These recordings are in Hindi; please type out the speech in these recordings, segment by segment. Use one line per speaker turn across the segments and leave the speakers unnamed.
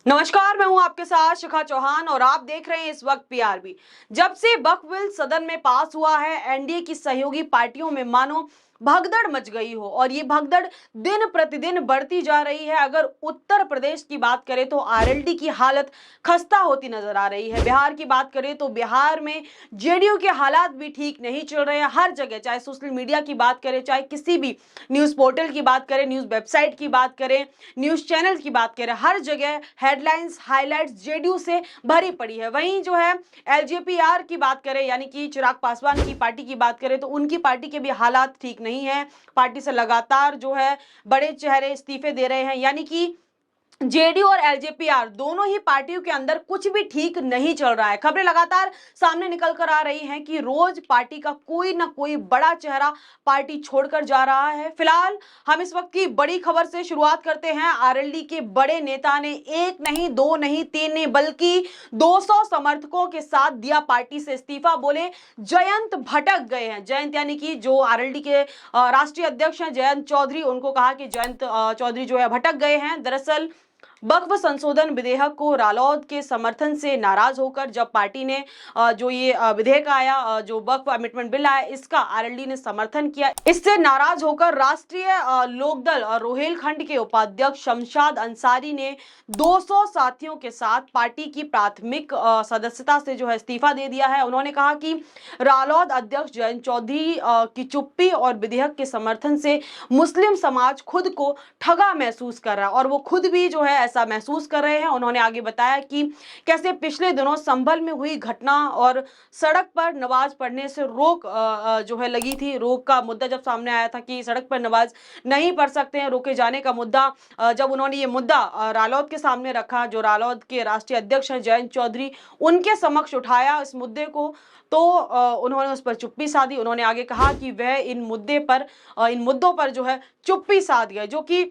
नमस्कार, मैं हूं आपके साथ शिखा चौहान और आप देख रहे हैं इस वक्त पीआरबी। जब से वक्फ बिल सदन में पास हुआ है, एनडीए की सहयोगी पार्टियों में मानो भगदड़ मच गई हो और ये भगदड़ दिन प्रतिदिन बढ़ती जा रही है। अगर उत्तर प्रदेश की बात करें तो आरएलडी की हालत खस्ता होती नजर आ रही है। बिहार की बात करें तो बिहार में जेडीयू के हालात भी ठीक नहीं चल रहे हैं। हर जगह, चाहे सोशल मीडिया की बात करें, चाहे किसी भी न्यूज पोर्टल की बात करें, न्यूज वेबसाइट की बात करें, न्यूज चैनल की बात करें, हर जगह हेडलाइंस हाइलाइट्स जेडीयू से भरी पड़ी है। वहीं जो है एलजेपीआर की बात करें, यानी कि चिराग पासवान की पार्टी की बात करें तो उनकी पार्टी के भी हालात ठीक नहीं है। पार्टी से लगातार जो है बड़े चेहरे इस्तीफे दे रहे हैं, यानी कि जेडीयू और एलजेपीआर दोनों ही पार्टियों के अंदर कुछ भी ठीक नहीं चल रहा है। खबरें लगातार सामने निकल कर आ रही हैं कि रोज पार्टी का कोई ना कोई बड़ा चेहरा पार्टी छोड़कर जा रहा है। फिलहाल हम इस वक्त की बड़ी खबर से शुरुआत करते हैं। आरएलडी के बड़े नेता ने एक नहीं, दो नहीं, तीन नहीं, बल्कि 200 समर्थकों के साथ दिया पार्टी से इस्तीफा। बोले जयंत भटक गए हैं। जयंत यानी कि जो आरएलडी के राष्ट्रीय अध्यक्ष हैं जयंत चौधरी, उनको कहा कि जयंत चौधरी जो है भटक गए हैं। दरअसल वक्फ संशोधन विधेयक को रालोद के समर्थन से नाराज होकर जब पार्टी ने जो ये विधेयक आया, जो वक्फ अमेंडमेंट बिल आया, इसका आरएलडी ने समर्थन किया। इससे नाराज होकर राष्ट्रीय लोकदल रोहेलखंड के उपाध्यक्ष शमशाद अंसारी ने 200 साथियों के साथ पार्टी की प्राथमिक सदस्यता से जो है इस्तीफा दे दिया है। उन्होंने कहा कि रालोद अध्यक्ष जयंत चौधरी की चुप्पी और विधेयक के समर्थन से मुस्लिम समाज खुद को ठगा महसूस कर रहा है और वो खुद भी जो है ऐसा महसूस कर रहे हैं। उन्होंने आगे बताया कि कैसे पिछले दिनों संभल में हुई घटना और सड़क पर नमाज पढ़ने से रोक जो है लगी थी, रोक का मुद्दा जब सामने आया था कि सड़क पर नमाज नहीं पढ़ सकते हैं, रोके जाने का मुद्दा, जब उन्होंने ये मुद्दा रालोद के सामने रखा, जो रालोद के राष्ट्रीय अध्यक्ष हैं जयंत चौधरी, उनके समक्ष उठाया इस मुद्दे को, तो उन्होंने उस पर चुप्पी साधी। उन्होंने आगे कहा कि वह इन मुद्दों पर जो है चुप्पी साध गए, जो कि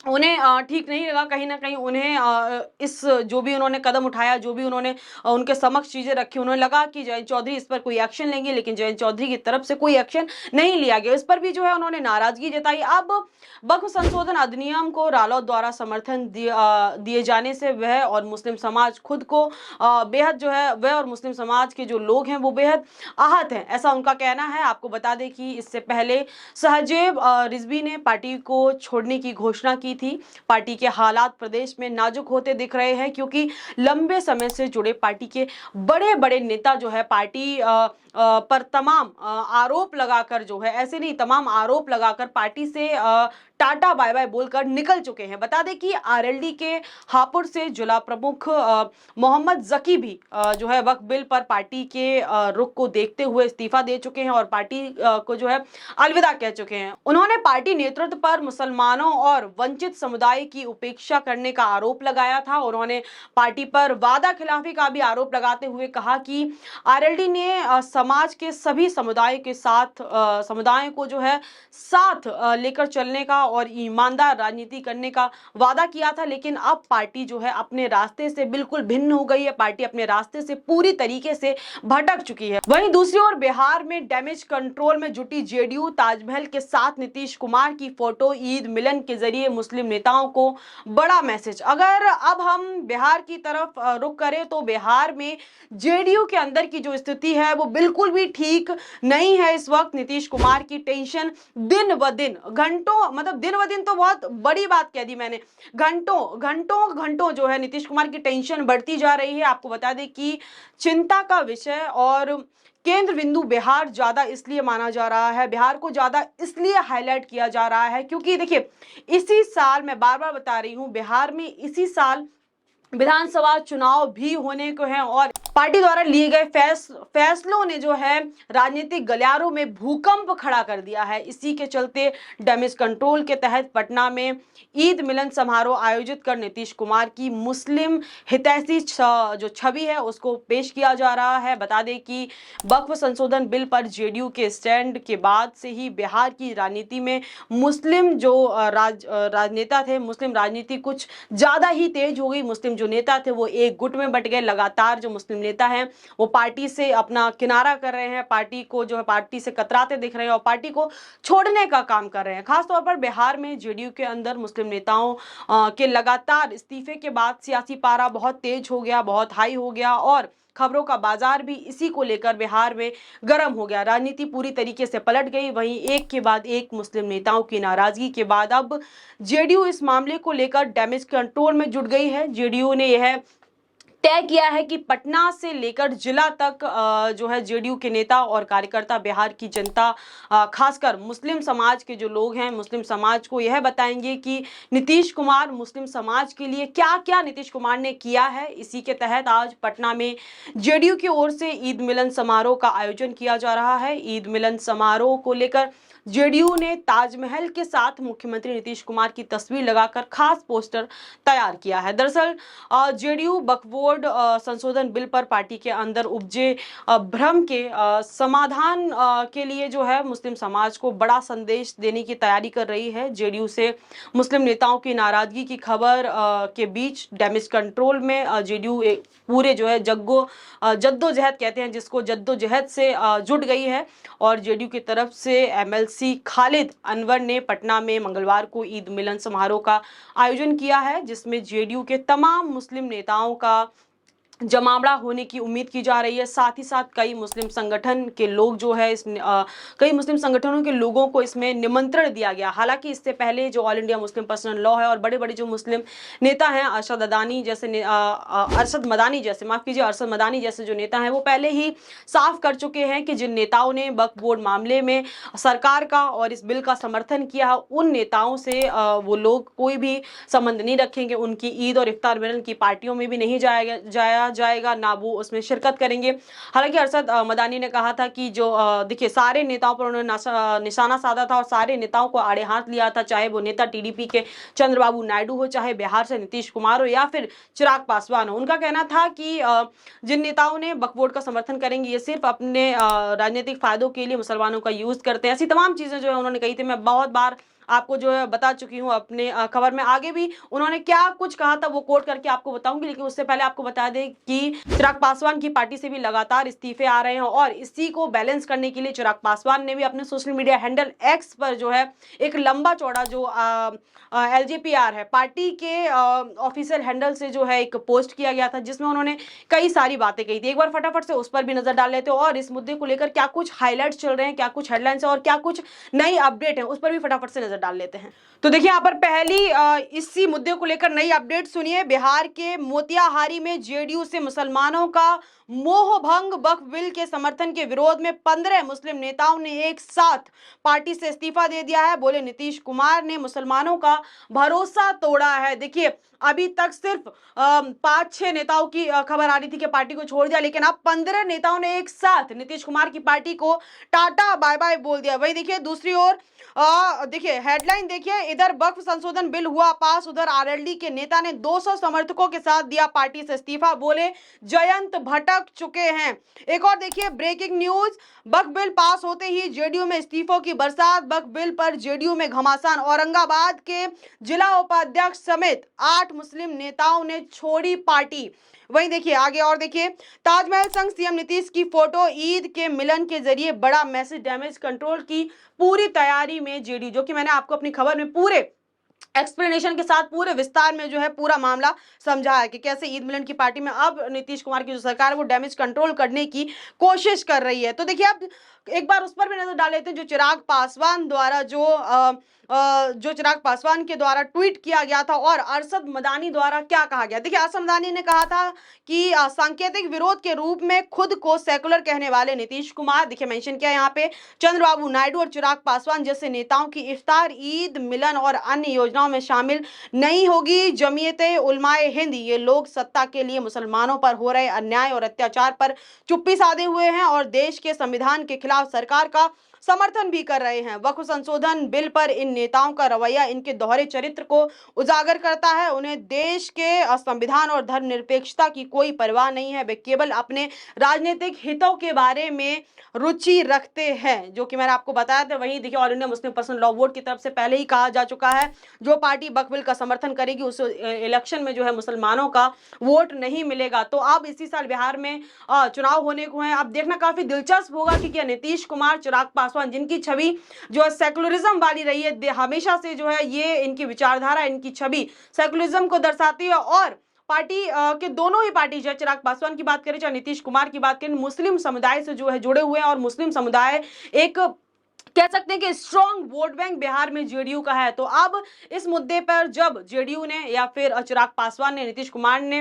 उन्हें ठीक नहीं लगा। कहीं ना कहीं उन्हें इस जो भी उन्होंने कदम उठाया, जो भी उन्होंने उनके समक्ष चीजें रखी, उन्हें लगा कि जयंत चौधरी इस पर कोई एक्शन लेंगे, लेकिन जयंत चौधरी की तरफ से कोई एक्शन नहीं लिया गया। इस पर भी जो है उन्होंने नाराजगी जताई। अब वक्फ संशोधन अधिनियम को रालोद द्वारा समर्थन दिए जाने से वह और मुस्लिम समाज खुद को बेहद जो है, वह और मुस्लिम समाज के जो लोग हैं वो बेहद आहत हैं, ऐसा उनका कहना है। आपको बता दें कि इससे पहले सहजेब रिजवी ने पार्टी को छोड़ने की घोषणा की थी। पार्टी के हालात प्रदेश में नाजुक होते दिख रहे हैं क्योंकि लंबे समय से जुड़े पार्टी के बड़े बड़े नेता जो है पार्टी पर तमाम आरोप लगाकर, जो है ऐसे नहीं, तमाम आरोप लगाकर पार्टी से टाटा बाय बाय बोलकर निकल चुके हैं। बता दें कि आरएलडी के हापुड़ से जिला प्रमुख मोहम्मद जकी भी जो है वक्फ बिल पर पार्टी के रुख को देखते हुए इस्तीफा दे चुके हैं और पार्टी को जो है अलविदा कह चुके हैं। उन्होंने पार्टी नेतृत्व पर मुसलमानों और वंचित समुदाय की उपेक्षा करने का आरोप लगाया था। उन्होंने पार्टी पर वादा खिलाफी का भी आरोप लगाते हुए कहा कि आरएलडी ने समाज के सभी समुदाय के साथ समुदायों को जो है साथ लेकर चलने का और ईमानदार राजनीति करने का वादा किया था, लेकिन अब पार्टी जो है अपने रास्ते से बिल्कुल भिन्न हो गई है। पार्टी अपने रास्ते से पूरी तरीके से भटक चुकी है। वहीं दूसरी ओर बिहार में डैमेज कंट्रोल में जुटी जेडीयू, ताजमहल के साथ नीतीश कुमार की फोटो, ईद मिलन के जरिए मुस्लिम नेताओं को बड़ा मैसेज। अगर अब हम बिहार की तरफ रुख करें तो बिहार में जेडीयू के अंदर की जो स्थिति है वो बिल्कुल भी ठीक नहीं है। इस वक्त नीतीश कुमार की टेंशन दिन व दिन, घंटों, मतलब दिन व दिन तो बहुत बड़ी बात कह दी मैंने, घंटों घंटों घंटों जो है नीतीश कुमार की टेंशन बढ़ती जा रही है। आपको बता दें कि चिंता का विषय और केंद्र बिंदु बिहार ज्यादा इसलिए माना जा रहा है, बिहार को ज्यादा इसलिए हाईलाइट किया जा रहा है क्योंकि देखिए इसी साल, मैं बार बार बता रही हूं, बिहार में इसी साल विधानसभा चुनाव भी होने को हैं और पार्टी द्वारा लिए गए फैसलों ने जो है राजनीतिक गलियारों में भूकंप खड़ा कर दिया है। इसी के चलते डैमेज कंट्रोल के तहत पटना में ईद मिलन समारोह आयोजित कर नीतीश कुमार की मुस्लिम हितैषी जो छवि है उसको पेश किया जा रहा है। बता दें कि वक्फ संशोधन बिल पर जेडीयू के स्टैंड के बाद से ही बिहार की राजनीति में मुस्लिम जो राजनेता थे, मुस्लिम राजनीति कुछ ज्यादा ही तेज हो गई। मुस्लिम जो नेता थे वो एक गुट में बट गए। लगातार जो मुस्लिम नेता हैं वो पार्टी से अपना किनारा कर रहे हैं, पार्टी को जो है पार्टी से कतराते दिख रहे हैं और पार्टी को छोड़ने का काम कर रहे हैं। खासतौर पर बिहार में जेडीयू के अंदर मुस्लिम नेताओं के लगातार इस्तीफे के बाद सियासी पारा बहुत तेज हो गया, बहुत हाई हो गया और खबरों का बाजार भी इसी को लेकर बिहार में गर्म हो गया। राजनीति पूरी तरीके से पलट गई। वहीं एक के बाद एक मुस्लिम नेताओं की नाराजगी के बाद अब जेडीयू इस मामले को लेकर डैमेज कंट्रोल में जुट गई है। जेडीयू ने यह तय किया है कि पटना से लेकर जिला तक जो है जेडीयू के नेता और कार्यकर्ता बिहार की जनता खासकर मुस्लिम समाज के जो लोग हैं मुस्लिम समाज को यह बताएंगे कि नीतीश कुमार मुस्लिम समाज के लिए क्या क्या नीतीश कुमार ने किया है। इसी के तहत आज पटना में जेडीयू की ओर से ईद मिलन समारोह का आयोजन किया जा रहा है। ईद मिलन समारोह को लेकर जेडीयू ने ताजमहल के साथ मुख्यमंत्री नीतीश कुमार की तस्वीर लगाकर खास पोस्टर तैयार किया है। दरअसल जेडीयू वक्फ बोर्ड संशोधन बिल पर पार्टी के अंदर उपजे भ्रम के समाधान के लिए जो है मुस्लिम समाज को बड़ा संदेश देने की तैयारी कर रही है। जेडीयू से मुस्लिम नेताओं की नाराजगी की खबर के बीच डैमेज कंट्रोल में जेडीयू पूरे जो है जद्दोजहद कहते हैं जिसको जद्दोजहद से जुट गई है और जेडीयू की तरफ से एमएलसी खालिद अनवर ने पटना में मंगलवार को ईद मिलन समारोह का आयोजन किया है जिसमें जेडीयू के तमाम मुस्लिम नेताओं का जमावड़ा होने की उम्मीद की जा रही है। साथ ही साथ कई मुस्लिम संगठन के लोग जो है कई मुस्लिम संगठनों के लोगों को इसमें निमंत्रण दिया गया। हालांकि इससे पहले जो all India Muslim personal law है और बड़े बड़े जो मुस्लिम नेता हैं अरशद मदानी जैसे जो नेता हैं वो पहले ही साफ कर चुके हैं कि जिन नेताओं ने वक्फ बोर्ड मामले में सरकार का और इस बिल का समर्थन किया उन नेताओं से वो लोग कोई भी संबंध नहीं रखेंगे। उनकी ईद और इफ्तार मिलन की पार्टियों में भी नहीं जाएगा ना वो उसमें शिरकत करेंगे। हालांकि अरशद मदानी ने कहा था कि जो देखिए सारे नेताओं पर उन्होंने निशाना साधा था और सारे नेताओं को आड़े हाथ लिया था, चाहे वो नेता टीडीपी के चंद्रबाबू नायडू हो, चाहे बिहार से नीतीश कुमार हो या फिर चिराग पासवान हो। उनका कहना था कि जिन नेताओं ने वक्फ बोर्ड का समर्थन करेंगे ये सिर्फ अपने राजनीतिक फायदों के लिए मुसलमानों का यूज करते हैं। ऐसी तमाम चीजें जो है उन्होंने कही थी। मैं बहुत बार आपको जो है बता चुकी हूं अपने खबर में। आगे भी उन्होंने क्या कुछ कहा था वो कोट करके आपको बताऊंगी, लेकिन उससे पहले आपको बता दें कि चिराग पासवान की पार्टी से भी लगातार इस्तीफे आ रहे हैं और इसी को बैलेंस करने के लिए चिराग पासवान ने भी अपने सोशल मीडिया हैंडल एक्स पर जो है एक लंबा चौड़ा जो एलजेपीआर है पार्टी के ऑफिशियल हैंडल से जो है एक पोस्ट किया गया था जिसमें उन्होंने कई सारी बातें कही थी। एक बार फटाफट से उस पर भी नजर डाल लेते हैं और इस मुद्दे को लेकर क्या कुछ हाईलाइट्स चल रहे हैं, क्या कुछ हेडलाइंस है और क्या कुछ नई अपडेट है उस पर भी फटाफट से नजर डाल लेते हैं। तो देखिए यहाँ पर पहली इसी मुद्दे को लेकर नई अपडेट सुनिए। बिहार के मोतिहारी में जेडीयू से मुसलमानों का मोह भंग वक्फ बिल के समर्थन के विरोध में 15 मुस्लिम नेताओं ने एक साथ पार्टी से इस्तीफा दे दिया है। बोले नीतीश कुमार ने मुसलमानों का भरोसा तोड़ा है। देखिए अभी तक सिर्फ 5-6 नेताओं की खबर आ रही थी कि पार्टी को छोड़ दिया, लेकिन अब 15 नेताओं ने एक साथ नीतीश कुमार की पार्टी को टाटा बाय बाय बोल दिया। वही देखिए दूसरी ओर देखिए हेडलाइन देखिए, इधर वक्फ संशोधन बिल हुआ पास, उधर आरएलडी के नेता ने 200 समर्थकों के साथ दिया पार्टी से इस्तीफा। बोले जयंत भटक चुके हैं। एक और देखिए ब्रेकिंग न्यूज, वक्फ बिल पास होते ही जेडीयू में इस्तीफों की बरसात, वक्फ बिल पर जेडीयू में घमासान। औरंगाबाद के जिला उपाध्यक्ष समेत 8 मुस्लिम नेताओं ने छोड़ी पार्टी। वहीं देखिए आगे और देखिए, ताजमहल संग सीएम नीतीश की फोटो, ईद के मिलन के जरिए बड़ा मैसेज, डैमेज कंट्रोल की पूरी तैयारी में जेडीयू, जो कि मैंने आपको अपनी खबर में पूरे एक्सप्लेनेशन के साथ पूरे विस्तार में जो है पूरा मामला समझा है कि कैसे ईद मिलन की पार्टी में अब नीतीश कुमार की जो सरकार है वो डैमेज कंट्रोल करने की कोशिश कर रही है। तो देखिए अब एक बार उस पर भी नजर डाल लेते हैं जो चिराग पासवान द्वारा चिराग पासवान के द्वारा ट्वीट किया गया था और अरशद मदानी द्वारा क्या कहा गया। देखिए अरशद मदानी ने कहा था कि सांकेतिक विरोध के रूप में खुद को सेकुलर कहने वाले नीतीश कुमार, देखिए मेंशन किया यहाँ पे, चंद्रबाबू नायडू और चिराग पासवान जैसे नेताओं की इफ्तार, ईद मिलन और अन्य योजनाओं में शामिल नहीं होगी। जमीयते उलमाए हिंद ये लोग सत्ता के लिए मुसलमानों पर हो रहे अन्याय और अत्याचार पर चुप्पी साधे हुए हैं और देश के संविधान के खिलाफ सरकार का समर्थन भी कर रहे हैं। वक्फ संशोधन बिल पर इन नेताओं का रवैया इनके दोहरे चरित्र को उजागर करता है। उन्हें देश के संविधान और धर्मनिरपेक्षता की कोई परवाह नहीं है। वे केवल अपने राजनीतिक हितों के बारे में रुचि रखते हैं, जो कि मैंने आपको बताया था। वहीं देखिए, all India Muslim personal law board की तरफ से पहले ही कहा जा चुका है, जो पार्टी वक्फ बिल का समर्थन करेगी उस इलेक्शन में जो है मुसलमानों का वोट नहीं मिलेगा। तो अब इसी साल बिहार में चुनाव होने को है। अब देखना काफी दिलचस्प होगा कि क्या नीतीश कुमार, चिराग पासवान, जिनकी छवि जो है सेकुलरिज्म वाली रही है, हमेशा से जो है ये इनकी विचारधारा, इनकी छवि सेकुलरिज्म को दर्शाती है। और पार्टी के दोनों ही पार्टी, चाहे चिराग पासवान की बात करें चाहे नीतीश कुमार की बात करें, मुस्लिम समुदाय से जो है जुड़े हुए हैं। और मुस्लिम समुदाय एक कह सकते हैं कि स्ट्रॉन्ग वोट बैंक बिहार में जेडीयू का है। तो अब इस मुद्दे पर जब जेडीयू ने या फिर चिराग पासवान ने, नीतीश कुमार ने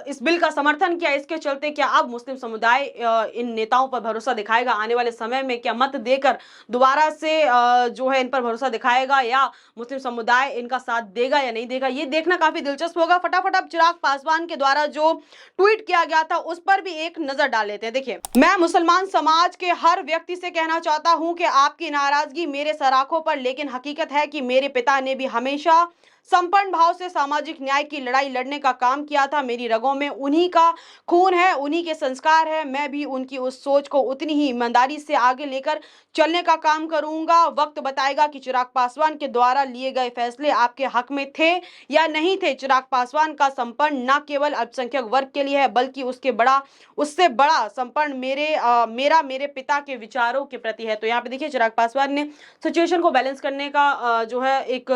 इस बिल का समर्थन किया, इसके चलते क्या अब मुस्लिम समुदाय इन नेताओं पर भरोसा दिखाएगा आने वाले समय में? क्या मत देकर दोबारा से जो है इन पर भरोसा दिखाएगा, या मुस्लिम समुदाय इनका साथ देगा या नहीं देगा? ये देखना काफी दिलचस्प होगा। फटाफट अब चिराग पासवान के द्वारा जो ट्वीट किया गया था उस पर भी एक नजर डाल लेते हैं। देखिए, मैं मुसलमान समाज के हर व्यक्ति से कहना चाहता हूं कि आपकी नाराजगी मेरे सराखों पर, लेकिन हकीकत है कि मेरे पिता ने भी हमेशा संपन्न भाव से सामाजिक न्याय की लड़ाई लड़ने का काम किया था। मेरी रगों में उन्हीं का खून है, उन्हीं के संस्कार है। मैं भी उनकी उस सोच को उतनी ही ईमानदारी से आगे लेकर चलने का काम करूंगा। वक्त बताएगा कि चिराग पासवान के द्वारा लिए गए फैसले आपके हक में थे या नहीं थे। चिराग पासवान का संपन्न न केवल अल्पसंख्यक वर्ग के लिए है, बल्कि उससे बड़ा संपन्न मेरे पिता के विचारों के प्रति है। तो यहाँ पे देखिए, चिराग पासवान ने सिचुएशन को बैलेंस करने का जो है एक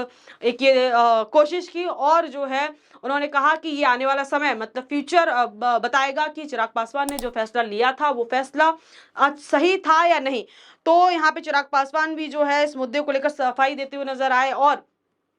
ये कोशिश की, और जो है उन्होंने कहा कि ये आने वाला समय, मतलब फ्यूचर बताएगा कि चिराग पासवान ने जो फैसला लिया था वो फैसला सही था या नहीं। तो यहाँ पे चिराग पासवान भी जो है इस मुद्दे को लेकर सफाई देते हुए नजर आए, और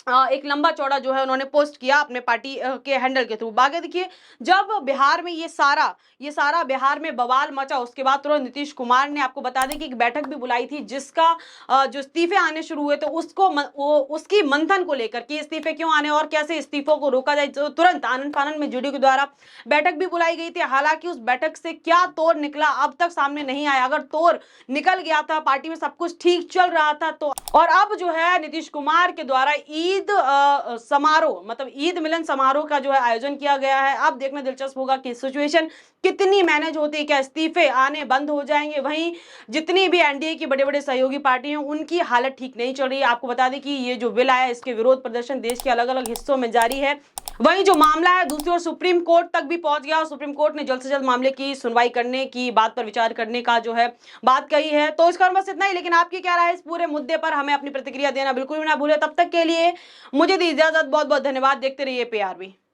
एक लंबा चौड़ा जो है उन्होंने पोस्ट किया अपने पार्टी के हैंडल के थ्रू। बाकी देखिए, जब बिहार में ये सारा बिहार में बवाल मचा, उसके बाद तुरंत नीतीश कुमार ने, आपको बता दें कि एक बैठक भी बुलाई थी, जिसका जो इस्तीफे आने शुरू हुए थे उसकी मंथन को लेकर कि इस्तीफे क्यों आने और कैसे इस्तीफों को रोका जाए। तो तुरंत आनन फानन में जेडीयू के द्वारा बैठक भी बुलाई गई थी। हालांकि उस बैठक से क्या तोड़ निकला अब तक सामने नहीं आया। अगर तोड़ निकल गया था, पार्टी में सब कुछ ठीक चल रहा था, तो और अब जो है नीतीश कुमार के द्वारा ईद समारोह, मतलब ईद मिलन समारोह का जो है आयोजन किया गया है। अब देखना दिलचस्प होगा कि सिचुएशन कितनी मैनेज होती है, क्या इस्तीफे आने बंद हो जाएंगे? वहीं जितनी भी एनडीए की बड़े बड़े सहयोगी पार्टी हैं, उनकी हालत ठीक नहीं चल रही है। आपको बता दें कि ये जो बिल आया, इसके विरोध प्रदर्शन देश के अलग अलग हिस्सों में जारी है। वहीं जो मामला है दूसरी ओर सुप्रीम कोर्ट तक भी पहुंच गया, और सुप्रीम कोर्ट ने जल्द से जल्द मामले की सुनवाई करने की बात पर विचार करने का जो है बात कही है। तो इसका बस इतना ही, लेकिन आपकी क्या राय है इस पूरे मुद्दे पर? हमें अपनी प्रतिक्रिया देना बिल्कुल भी ना भूले। तब तक के लिए मुझे दी इजाजत। बहुत बहुत धन्यवाद। देखते रहिए पीआरबी।